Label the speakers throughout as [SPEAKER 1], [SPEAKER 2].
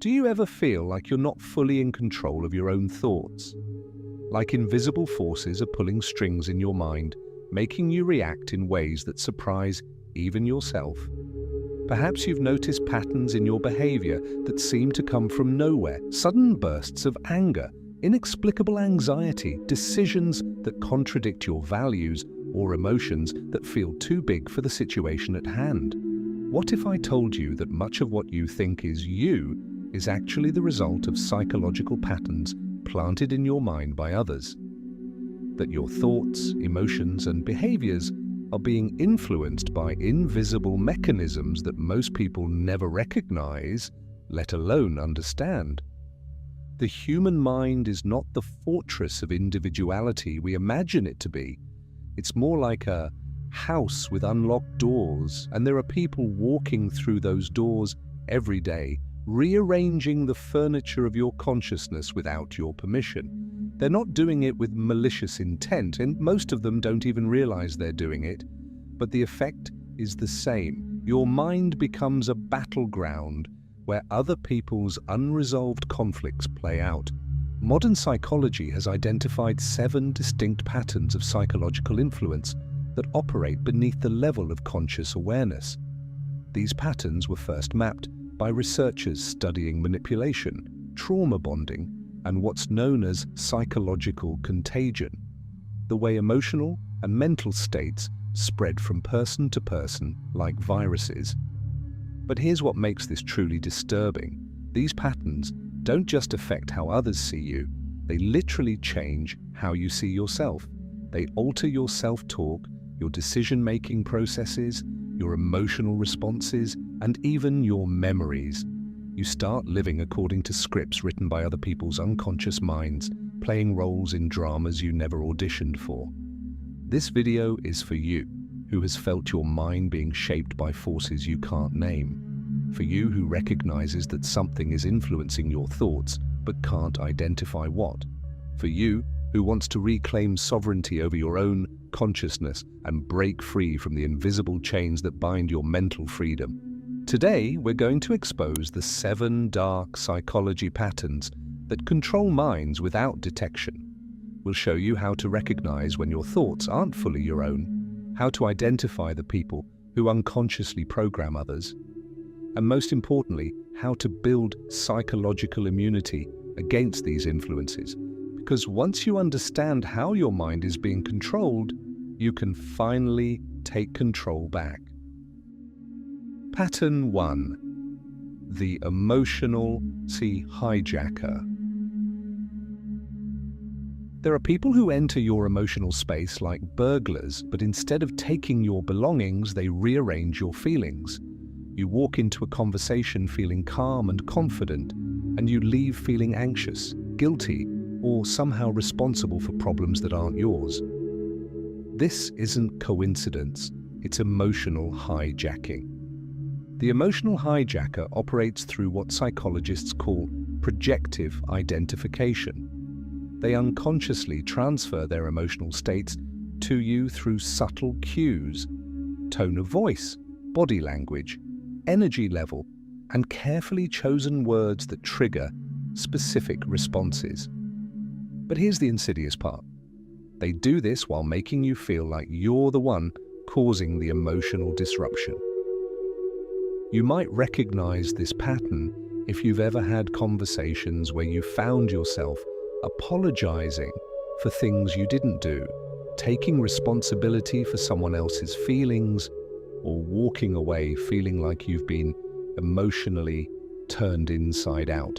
[SPEAKER 1] Do you ever feel like you're not fully in control of your own thoughts? Like invisible forces are pulling strings in your mind, making you react in ways that surprise even yourself? Perhaps you've noticed patterns in your behavior that seem to come from nowhere, sudden bursts of anger, inexplicable anxiety, decisions that contradict your values, or emotions that feel too big for the situation at hand. What if I told you that much of what you think is you is actually the result of psychological patterns planted in your mind by others? That your thoughts, emotions, and behaviors are being influenced by invisible mechanisms that most people never recognize, let alone understand. The human mind is not the fortress of individuality we imagine it to be. It's more like a house with unlocked doors, and there are people walking through those doors every day, rearranging the furniture of your consciousness without your permission. They're not doing it with malicious intent, and most of them don't even realize they're doing it. But the effect is the same. Your mind becomes a battleground where other people's unresolved conflicts play out. Modern psychology has identified 7 distinct patterns of psychological influence that operate beneath the level of conscious awareness. These patterns were first mapped by researchers studying manipulation, trauma bonding, and what's known as psychological contagion, the way emotional and mental states spread from person to person like viruses. But here's what makes this truly disturbing. These patterns don't just affect how others see you, they literally change how you see yourself. They alter your self-talk, your decision-making processes, your emotional responses, and even your memories. You start living according to scripts written by other people's unconscious minds, playing roles in dramas you never auditioned for. This video is for you, who has felt your mind being shaped by forces you can't name. For you who recognizes that something is influencing your thoughts, but can't identify what. For you who wants to reclaim sovereignty over your own consciousness and break free from the invisible chains that bind your mental freedom. Today, we're going to expose the 7 dark psychology patterns that control minds without detection. We'll show you how to recognize when your thoughts aren't fully your own, how to identify the people who unconsciously program others, and most importantly, how to build psychological immunity against these influences. Because once you understand how your mind is being controlled, you can finally take control back. Pattern 1. The Emotional Hijacker. There are people who enter your emotional space like burglars, but instead of taking your belongings, they rearrange your feelings. You walk into a conversation feeling calm and confident, and you leave feeling anxious, guilty, or somehow responsible for problems that aren't yours. This isn't coincidence, it's emotional hijacking. The emotional hijacker operates through what psychologists call projective identification. They unconsciously transfer their emotional states to you through subtle cues, tone of voice, body language, energy level, and carefully chosen words that trigger specific responses. But here's the insidious part. They do this while making you feel like you're the one causing the emotional disruption. You might recognize this pattern if you've ever had conversations where you found yourself apologizing for things you didn't do, taking responsibility for someone else's feelings, or walking away feeling like you've been emotionally turned inside out.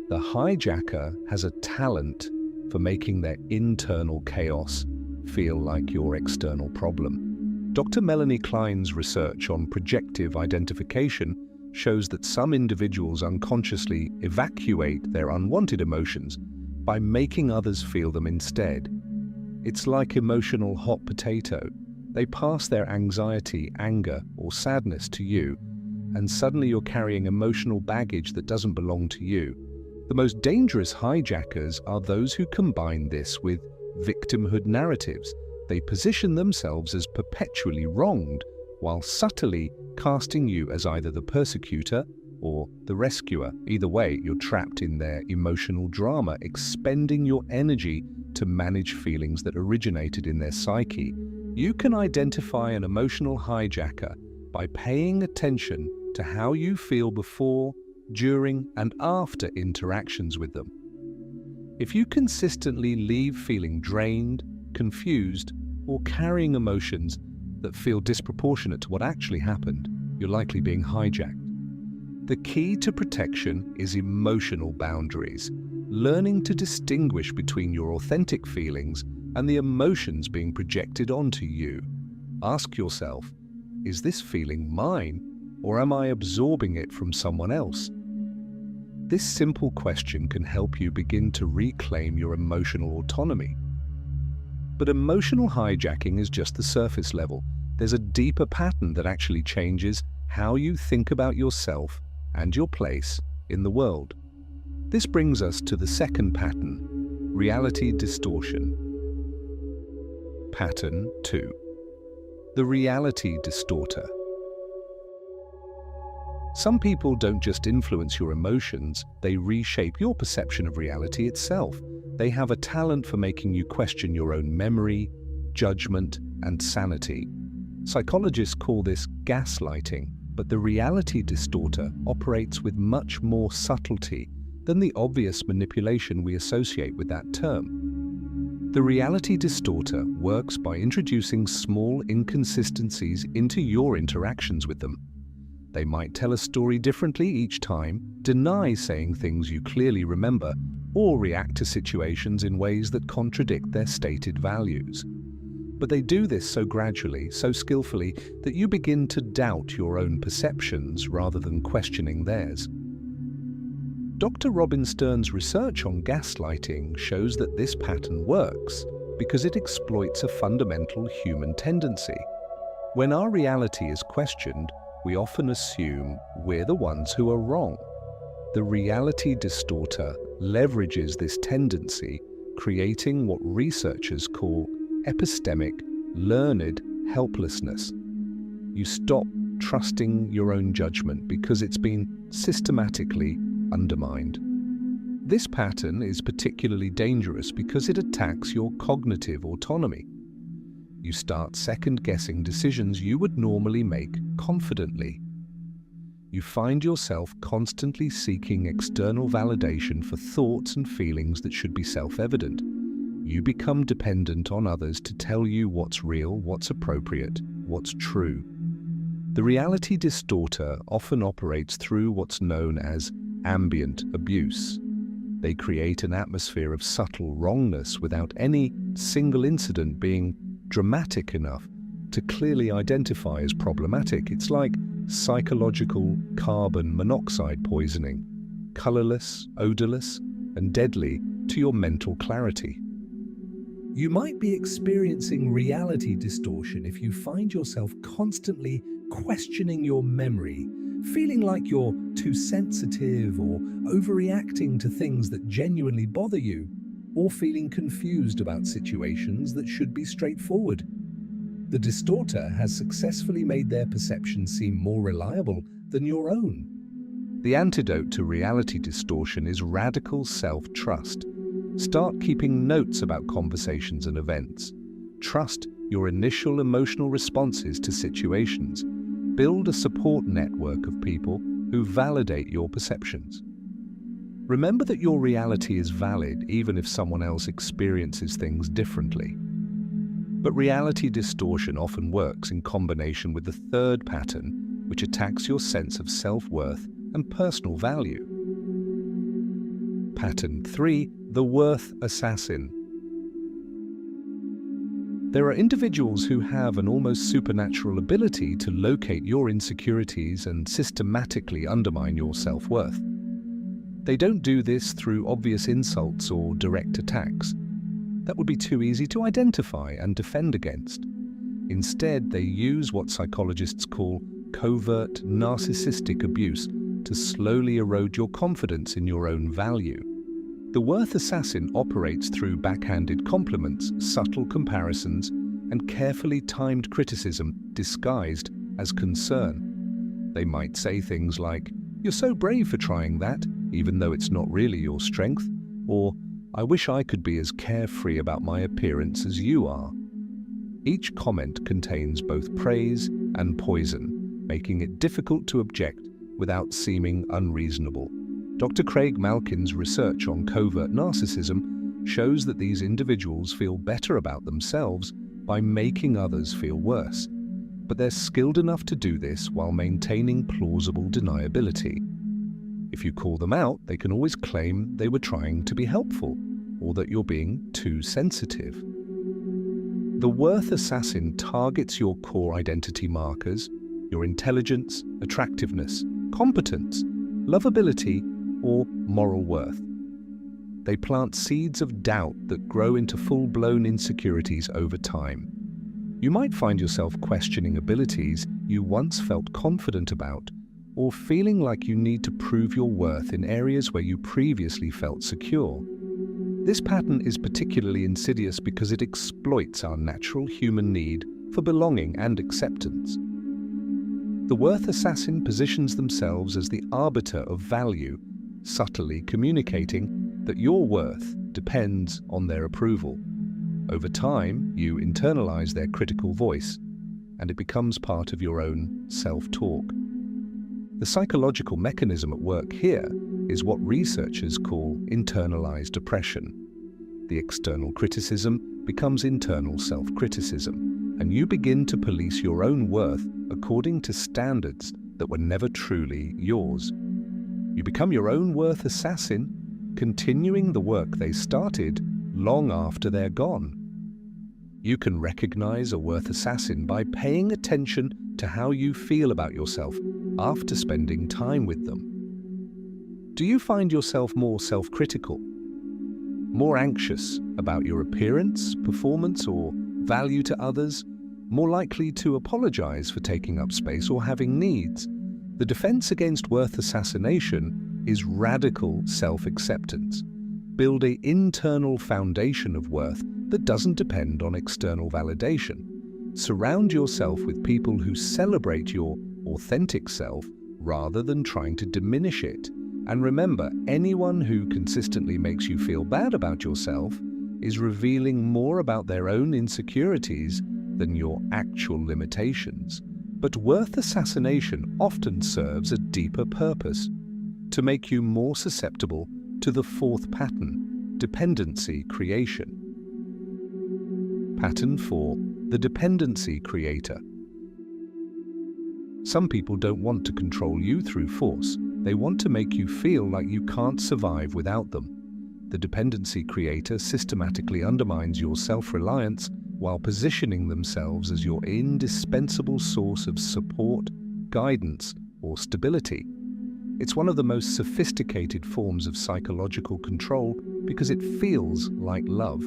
[SPEAKER 1] The hijacker has a talent for making their internal chaos feel like your external problem. Dr. Melanie Klein's research on projective identification shows that some individuals unconsciously evacuate their unwanted emotions by making others feel them instead. It's like emotional hot potato. They pass their anxiety, anger, or sadness to you, and suddenly you're carrying emotional baggage that doesn't belong to you. The most dangerous hijackers are those who combine this with victimhood narratives. They position themselves as perpetually wronged, while subtly casting you as either the persecutor or the rescuer. Either way, you're trapped in their emotional drama, expending your energy to manage feelings that originated in their psyche. You can identify an emotional hijacker by paying attention to how you feel before, during, and after interactions with them. If you consistently leave feeling drained, confused, or carrying emotions that feel disproportionate to what actually happened, you're likely being hijacked. The key to protection is emotional boundaries, learning to distinguish between your authentic feelings and the emotions being projected onto you. Ask yourself, is this feeling mine, or am I absorbing it from someone else? This simple question can help you begin to reclaim your emotional autonomy. But emotional hijacking is just the surface level. There's a deeper pattern that actually changes how you think about yourself and your place in the world. This brings us to the second pattern, reality distortion. Pattern 2. The reality distorter. Some people don't just influence your emotions, they reshape your perception of reality itself. They have a talent for making you question your own memory, judgment, and sanity. Psychologists call this gaslighting, but the reality distorter operates with much more subtlety than the obvious manipulation we associate with that term. The reality distorter works by introducing small inconsistencies into your interactions with them. They might tell a story differently each time, deny saying things you clearly remember, or react to situations in ways that contradict their stated values. But they do this so gradually, so skillfully, that you begin to doubt your own perceptions rather than questioning theirs. Dr. Robin Stern's research on gaslighting shows that this pattern works because it exploits a fundamental human tendency. When our reality is questioned, we often assume we're the ones who are wrong. The reality distorter leverages this tendency, creating what researchers call epistemic, learned helplessness. You stop trusting your own judgment because it's been systematically undermined. This pattern is particularly dangerous because it attacks your cognitive autonomy. You start second-guessing decisions you would normally make confidently. You find yourself constantly seeking external validation for thoughts and feelings that should be self-evident. You become dependent on others to tell you what's real, what's appropriate, what's true. The reality distorter often operates through what's known as ambient abuse. They create an atmosphere of subtle wrongness without any single incident being dramatic enough to clearly identify as problematic. It's like psychological carbon monoxide poisoning, colorless, odorless, and deadly to your mental clarity. You might be experiencing reality distortion if you find yourself constantly questioning your memory, feeling like you're too sensitive or overreacting to things that genuinely bother you, or feeling confused about situations that should be straightforward. The distorter has successfully made their perception seem more reliable than your own. The antidote to reality distortion is radical self-trust. Start keeping notes about conversations and events. Trust your initial emotional responses to situations. Build a support network of people who validate your perceptions. Remember that your reality is valid even if someone else experiences things differently. But reality distortion often works in combination with the third pattern, which attacks your sense of self-worth and personal value. Pattern 3, the worth assassin. There are individuals who have an almost supernatural ability to locate your insecurities and systematically undermine your self-worth. They don't do this through obvious insults or direct attacks. That would be too easy to identify and defend against. Instead, they use what psychologists call covert narcissistic abuse to slowly erode your confidence in your own value. The worth assassin operates through backhanded compliments, subtle comparisons, and carefully timed criticism disguised as concern. They might say things like, "You're so brave for trying that, even though it's not really your strength," or "I wish I could be as carefree about my appearance as you are." Each comment contains both praise and poison, making it difficult to object without seeming unreasonable. Dr. Craig Malkin's research on covert narcissism shows that these individuals feel better about themselves by making others feel worse, but they're skilled enough to do this while maintaining plausible deniability. If you call them out, they can always claim they were trying to be helpful, or that you're being too sensitive. The worth assassin targets your core identity markers, your intelligence, attractiveness, competence, lovability, or moral worth. They plant seeds of doubt that grow into full-blown insecurities over time. You might find yourself questioning abilities you once felt confident about, or feeling like you need to prove your worth in areas where you previously felt secure. This pattern is particularly insidious because it exploits our natural human need for belonging and acceptance. The worth assassin positions themselves as the arbiter of value, subtly communicating that your worth depends on their approval. Over time, you internalize their critical voice, and it becomes part of your own self-talk. The psychological mechanism at work here is what researchers call internalized oppression. The external criticism becomes internal self-criticism, and you begin to police your own worth according to standards that were never truly yours. You become your own worth assassin, continuing the work they started long after they're gone. You can recognize a worth assassin by paying attention to how you feel about yourself after spending time with them. Do you find yourself more self-critical, more anxious about your appearance, performance, or value to others, more likely to apologize for taking up space or having needs? The defense against worth assassination is radical self-acceptance. Build an internal foundation of worth that doesn't depend on external validation. Surround yourself with people who celebrate your authentic self rather than trying to diminish it. And remember, anyone who consistently makes you feel bad about yourself is revealing more about their own insecurities than your actual limitations. But worth assassination often serves a deeper purpose: to make you more susceptible to the fourth pattern, dependency creation. Pattern 4. The dependency creator. Some people don't want to control you through force. They want to make you feel like you can't survive without them. The dependency creator systematically undermines your self-reliance while positioning themselves as your indispensable source of support, guidance, or stability. It's one of the most sophisticated forms of psychological control because it feels like love.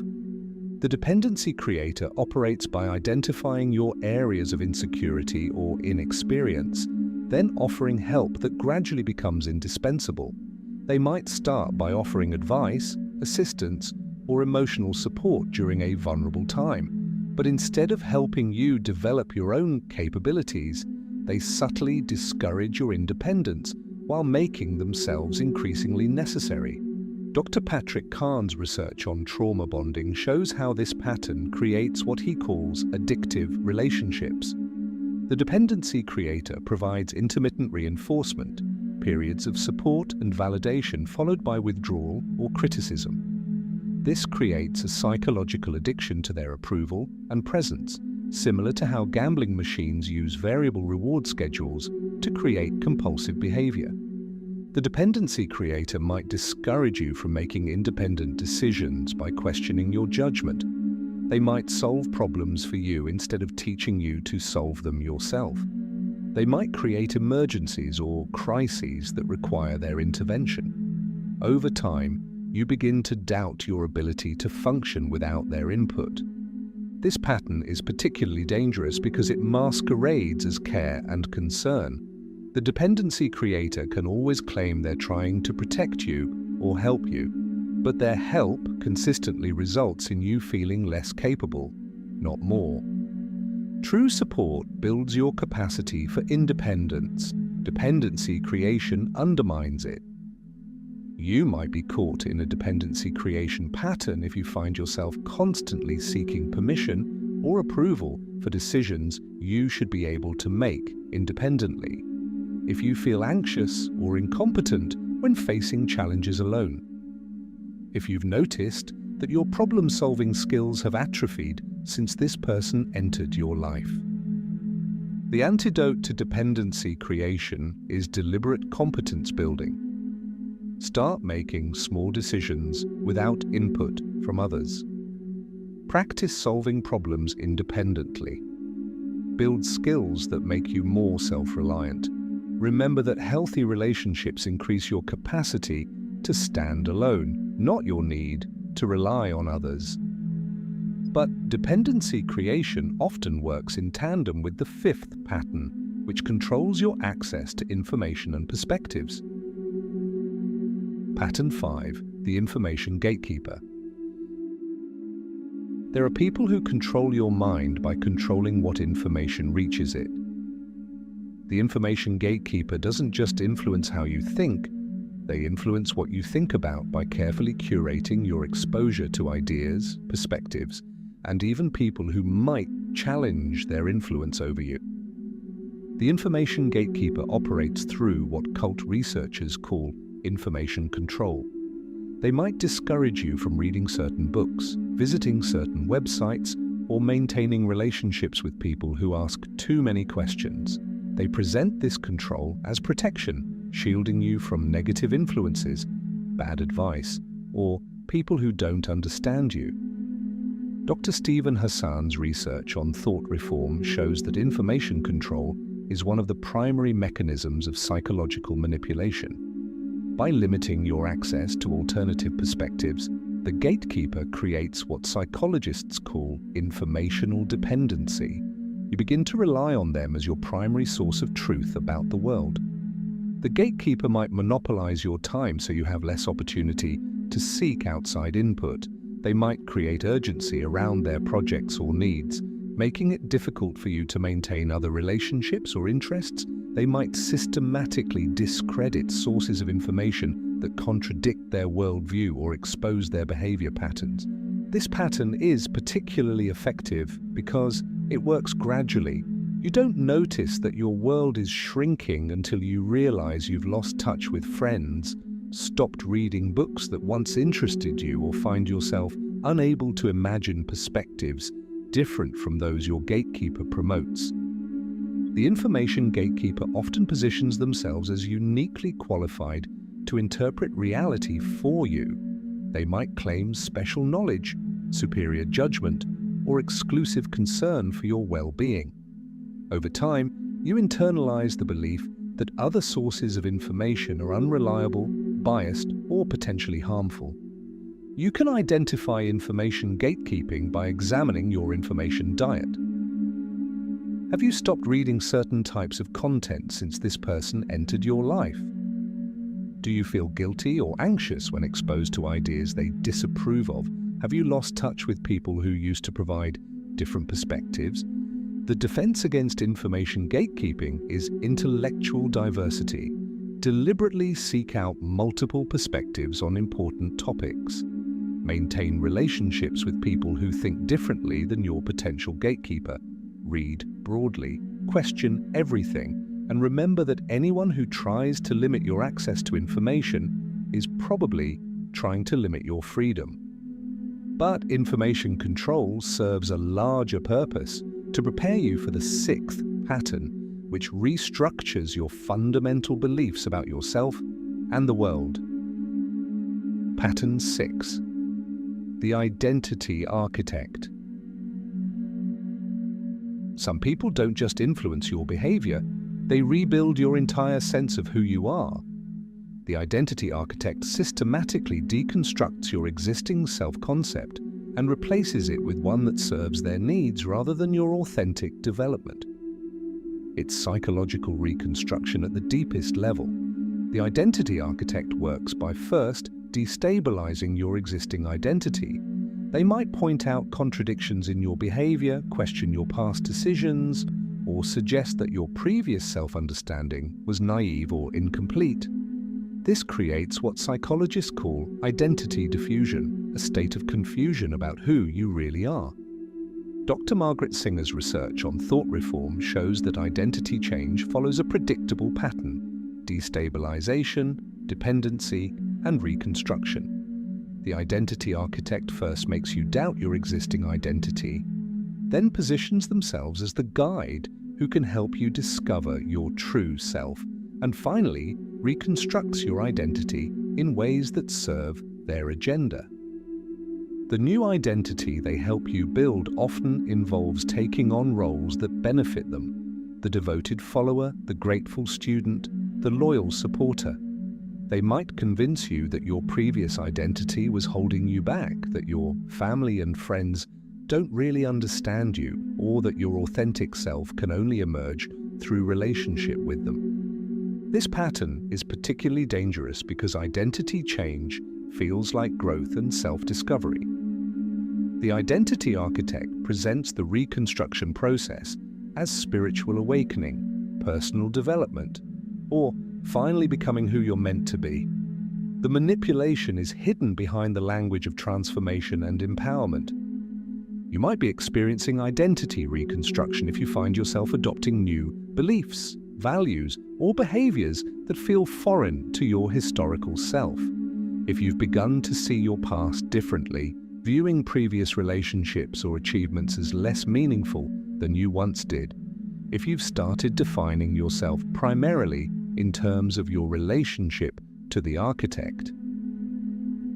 [SPEAKER 1] The dependency creator operates by identifying your areas of insecurity or inexperience, then offering help that gradually becomes indispensable. They might start by offering advice, assistance, or emotional support during a vulnerable time, but instead of helping you develop your own capabilities, they subtly discourage your independence while making themselves increasingly necessary. Dr. Patrick Kahn's research on trauma bonding shows how this pattern creates what he calls addictive relationships. The dependency creator provides intermittent reinforcement, periods of support and validation followed by withdrawal or criticism. This creates a psychological addiction to their approval and presence, similar to how gambling machines use variable reward schedules to create compulsive behavior. The dependency creator might discourage you from making independent decisions by questioning your judgment. They might solve problems for you instead of teaching you to solve them yourself. They might create emergencies or crises that require their intervention. Over time, you begin to doubt your ability to function without their input. This pattern is particularly dangerous because it masquerades as care and concern. The dependency creator can always claim they're trying to protect you or help you, but their help consistently results in you feeling less capable, not more. True support builds your capacity for independence, Dependency creation undermines it. You might be caught in a dependency creation pattern if you find yourself constantly seeking permission or approval for decisions you should be able to make independently. If you feel anxious or incompetent when facing challenges alone. If you've noticed that your problem-solving skills have atrophied since this person entered your life. The antidote to dependency creation is deliberate competence building. Start making small decisions without input from others. Practice solving problems independently. Build skills that make you more self-reliant. Remember that healthy relationships increase your capacity to stand alone, not your need to rely on others. But dependency creation often works in tandem with the fifth pattern, which controls your access to information and perspectives. Pattern 5, the information gatekeeper. There are people who control your mind by controlling what information reaches it. The information gatekeeper doesn't just influence how you think, they influence what you think about by carefully curating your exposure to ideas, perspectives, and even people who might challenge their influence over you. The information gatekeeper operates through what cult researchers call information control. They might discourage you from reading certain books, visiting certain websites, or maintaining relationships with people who ask too many questions. They present this control as protection, shielding you from negative influences, bad advice, or people who don't understand you. Dr. Stephen Hassan's research on thought reform shows that information control is one of the primary mechanisms of psychological manipulation. By limiting your access to alternative perspectives, the gatekeeper creates what psychologists call informational dependency. You begin to rely on them as your primary source of truth about the world. The gatekeeper might monopolize your time so you have less opportunity to seek outside input. They might create urgency around their projects or needs, making it difficult for you to maintain other relationships or interests. They might systematically discredit sources of information that contradict their worldview or expose their behavior patterns. This pattern is particularly effective because it works gradually. You don't notice that your world is shrinking until you realize you've lost touch with friends, stopped reading books that once interested you, or find yourself unable to imagine perspectives different from those your gatekeeper promotes. The information gatekeeper often positions themselves as uniquely qualified to interpret reality for you. They might claim special knowledge, superior judgment, or exclusive concern for your well-being. Over time, you internalize the belief that other sources of information are unreliable, biased, or potentially harmful. You can identify information gatekeeping by examining your information diet. Have you stopped reading certain types of content since this person entered your life? Do you feel guilty or anxious when exposed to ideas they disapprove of? Have you lost touch with people who used to provide different perspectives? The defense against information gatekeeping is intellectual diversity. Deliberately seek out multiple perspectives on important topics. Maintain relationships with people who think differently than your potential gatekeeper. Read broadly, question everything, and remember that anyone who tries to limit your access to information is probably trying to limit your freedom. But information control serves a larger purpose, to prepare you for the sixth pattern, which restructures your fundamental beliefs about yourself and the world. Pattern 6. The identity architect. Some people don't just influence your behavior, they rebuild your entire sense of who you are. The identity architect systematically deconstructs your existing self-concept and replaces it with one that serves their needs rather than your authentic development. It's psychological reconstruction at the deepest level. The identity architect works by first destabilizing your existing identity. They might point out contradictions in your behavior, question your past decisions, or or suggest that your previous self-understanding was naive or incomplete. This creates what psychologists call identity diffusion, a state of confusion about who you really are. Dr. Margaret Singer's research on thought reform shows that identity change follows a predictable pattern: destabilization, dependency, and reconstruction. The identity architect first makes you doubt your existing identity, then positions themselves as the guide who can help you discover your true self, and finally reconstructs your identity in ways that serve their agenda. The new identity they help you build often involves taking on roles that benefit them: the devoted follower, the grateful student, the loyal supporter. They might convince you that your previous identity was holding you back, that your family and friends don't really understand you, or that your authentic self can only emerge through relationship with them. This pattern is particularly dangerous because identity change feels like growth and self-discovery. The identity architect presents the reconstruction process as spiritual awakening, personal development, or finally becoming who you're meant to be. The manipulation is hidden behind the language of transformation and empowerment. You might be experiencing identity reconstruction if you find yourself adopting new beliefs, values, or behaviors that feel foreign to your historical self. If you've begun to see your past differently, viewing previous relationships or achievements as less meaningful than you once did. If you've started defining yourself primarily in terms of your relationship to the architect.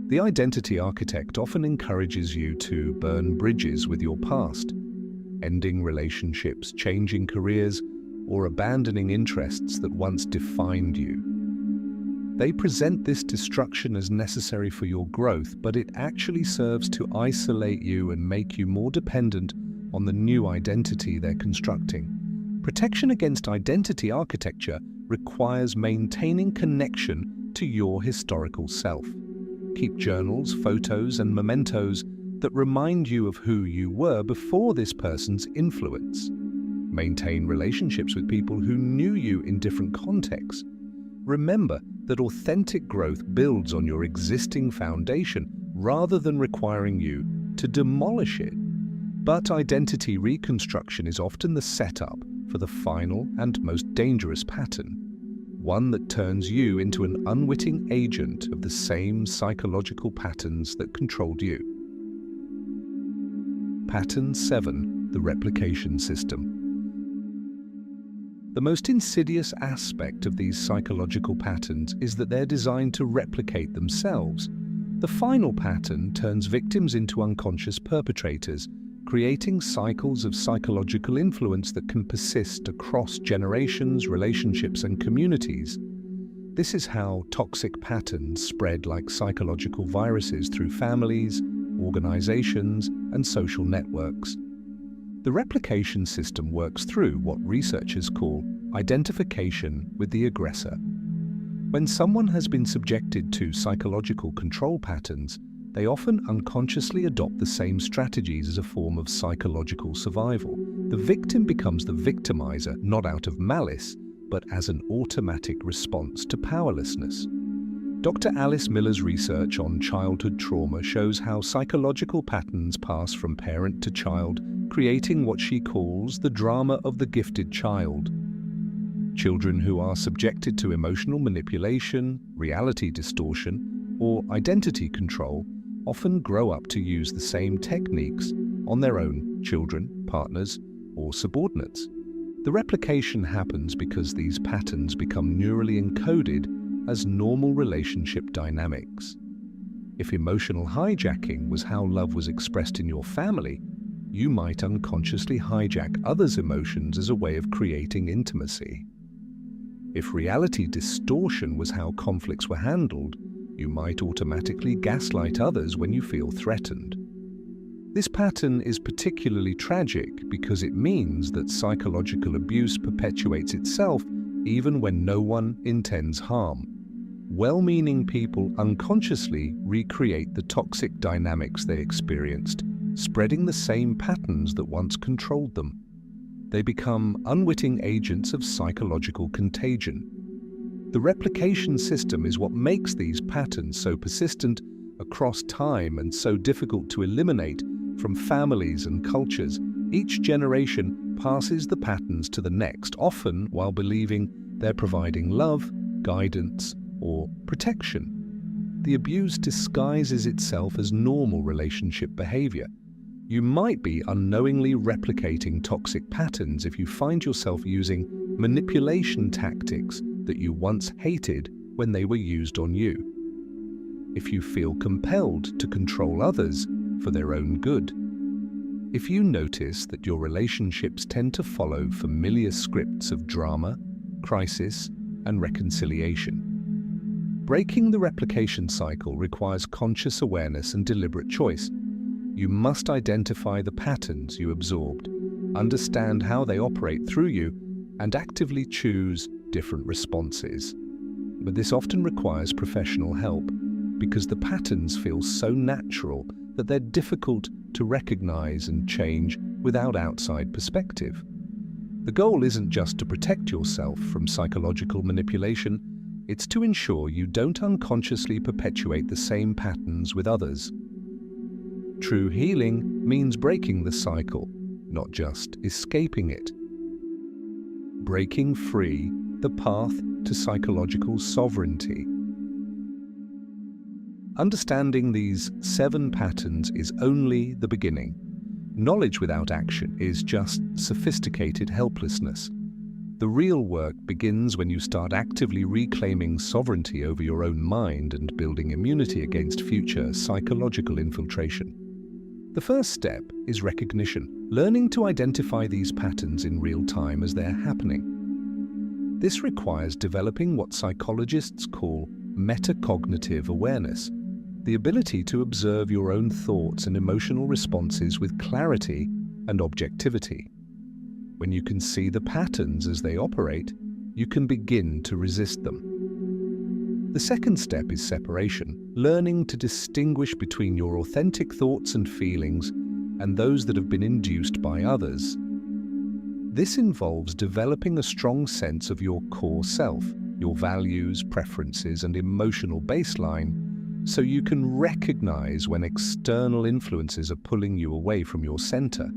[SPEAKER 1] The identity architect often encourages you to burn bridges with your past, ending relationships, changing careers, or abandoning interests that once defined you. They present this destruction as necessary for your growth, but it actually serves to isolate you and make you more dependent on the new identity they're constructing. Protection against identity architecture requires maintaining connection to your historical self. Keep journals, photos, and mementos that remind you of who you were before this person's influence. Maintain relationships with people who knew you in different contexts. Remember that authentic growth builds on your existing foundation rather than requiring you to demolish it. But identity reconstruction is often the setup for the final and most dangerous pattern, one that turns you into an unwitting agent of the same psychological patterns that controlled you. Pattern 7. The replication system. The most insidious aspect of these psychological patterns is that they're designed to replicate themselves. The final pattern turns victims into unconscious perpetrators, creating cycles of psychological influence that can persist across generations, relationships, and communities. This is how toxic patterns spread like psychological viruses through families, organizations, and social networks. The replication system works through what researchers call identification with the aggressor. When someone has been subjected to psychological control patterns, they often unconsciously adopt the same strategies as a form of psychological survival. The victim becomes the victimizer not out of malice, but as an automatic response to powerlessness. Dr. Alice Miller's research on childhood trauma shows how psychological patterns pass from parent to child, creating what she calls the drama of the gifted child. Children who are subjected to emotional manipulation, reality distortion, or identity control often grow up to use the same techniques on their own children, partners, or subordinates. The replication happens because these patterns become neurally encoded as normal relationship dynamics. If emotional hijacking was how love was expressed in your family, you might unconsciously hijack others' emotions as a way of creating intimacy. If reality distortion was how conflicts were handled, you might automatically gaslight others when you feel threatened. This pattern is particularly tragic because it means that psychological abuse perpetuates itself even when no one intends harm. Well-meaning people unconsciously recreate the toxic dynamics they experienced, spreading the same patterns that once controlled them. They become unwitting agents of psychological contagion. The replication system is what makes these patterns so persistent across time and so difficult to eliminate from families and cultures. Each generation passes the patterns to the next, often while believing they're providing love, guidance, or protection. The abuse disguises itself as normal relationship behavior. You might be unknowingly replicating toxic patterns if you find yourself using manipulation tactics that you once hated when they were used on you. If you feel compelled to control others for their own good. If you notice that your relationships tend to follow familiar scripts of drama, crisis, and reconciliation. Breaking the replication cycle requires conscious awareness and deliberate choice. You must identify the patterns you absorbed, understand how they operate through you, and actively choose different responses. But this often requires professional help because the patterns feel so natural that they're difficult to recognize and change without outside perspective. The goal isn't just to protect yourself from psychological manipulation, it's to ensure you don't unconsciously perpetuate the same patterns with others. True healing means breaking the cycle, not just escaping it. Breaking free, the path to psychological sovereignty. Understanding these 7 patterns is only the beginning. Knowledge without action is just sophisticated helplessness. The real work begins when you start actively reclaiming sovereignty over your own mind and building immunity against future psychological infiltration. The first step is recognition, learning to identify these patterns in real time as they're happening. This requires developing what psychologists call metacognitive awareness, the ability to observe your own thoughts and emotional responses with clarity and objectivity. When you can see the patterns as they operate, you can begin to resist them. The second step is separation, learning to distinguish between your authentic thoughts and feelings and those that have been induced by others. This involves developing a strong sense of your core self, your values, preferences, and emotional baseline, so you can recognize when external influences are pulling you away from your center.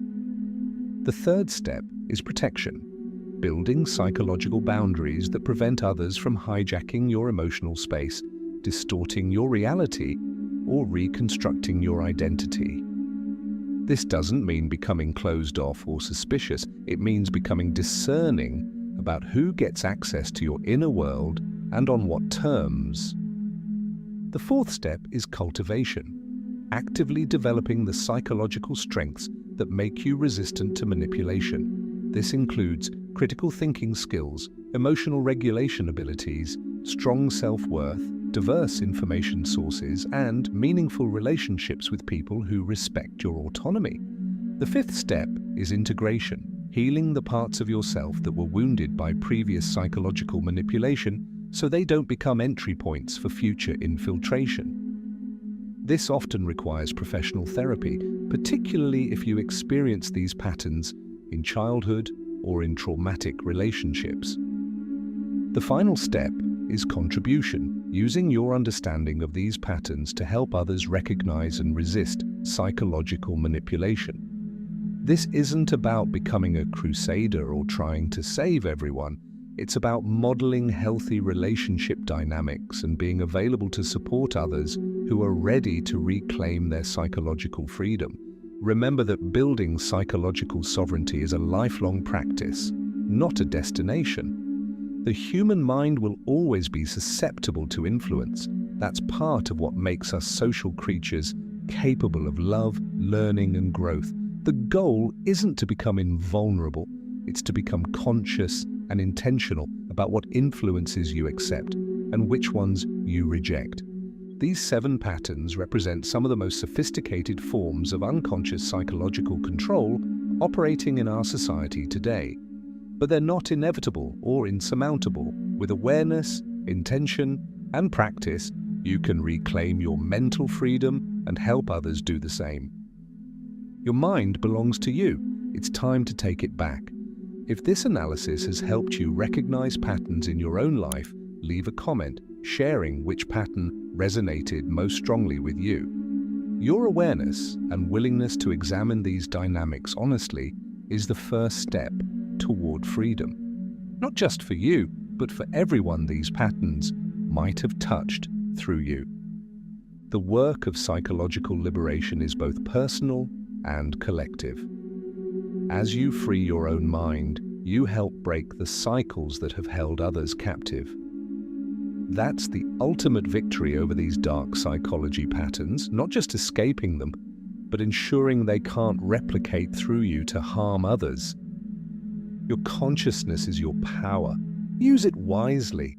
[SPEAKER 1] The third step is protection, building psychological boundaries that prevent others from hijacking your emotional space, distorting your reality, or reconstructing your identity. This doesn't mean becoming closed off or suspicious. It means becoming discerning about who gets access to your inner world and on what terms. The fourth step is cultivation, actively developing the psychological strengths that make you resistant to manipulation. This includes critical thinking skills, emotional regulation abilities, strong self-worth, diverse information sources, and meaningful relationships with people who respect your autonomy. The fifth step is integration, healing the parts of yourself that were wounded by previous psychological manipulation so they don't become entry points for future infiltration. This often requires professional therapy, particularly if you experience these patterns in childhood or in traumatic relationships. The final step is contribution, using your understanding of these patterns to help others recognize and resist psychological manipulation. This isn't about becoming a crusader or trying to save everyone. It's about modeling healthy relationship dynamics and being available to support others who are ready to reclaim their psychological freedom. Remember that building psychological sovereignty is a lifelong practice, not a destination. The human mind will always be susceptible to influence. That's part of what makes us social creatures capable of love, learning, and growth. The goal isn't to become invulnerable, it's to become conscious and intentional about what influences you accept and which ones you reject. These 7 patterns represent some of the most sophisticated forms of unconscious psychological control operating in our society today. But they're not inevitable or insurmountable. With awareness, intention, and practice, you can reclaim your mental freedom and help others do the same. Your mind belongs to you. It's time to take it back. If this analysis has helped you recognize patterns in your own life, leave a comment sharing which pattern resonated most strongly with you. Your awareness and willingness to examine these dynamics honestly is the first step toward freedom. Not just for you, but for everyone these patterns might have touched through you. The work of psychological liberation is both personal and collective. As you free your own mind, you help break the cycles that have held others captive. That's the ultimate victory over these dark psychology patterns, not just escaping them, but ensuring they can't replicate through you to harm others. Your consciousness is your power. Use it wisely.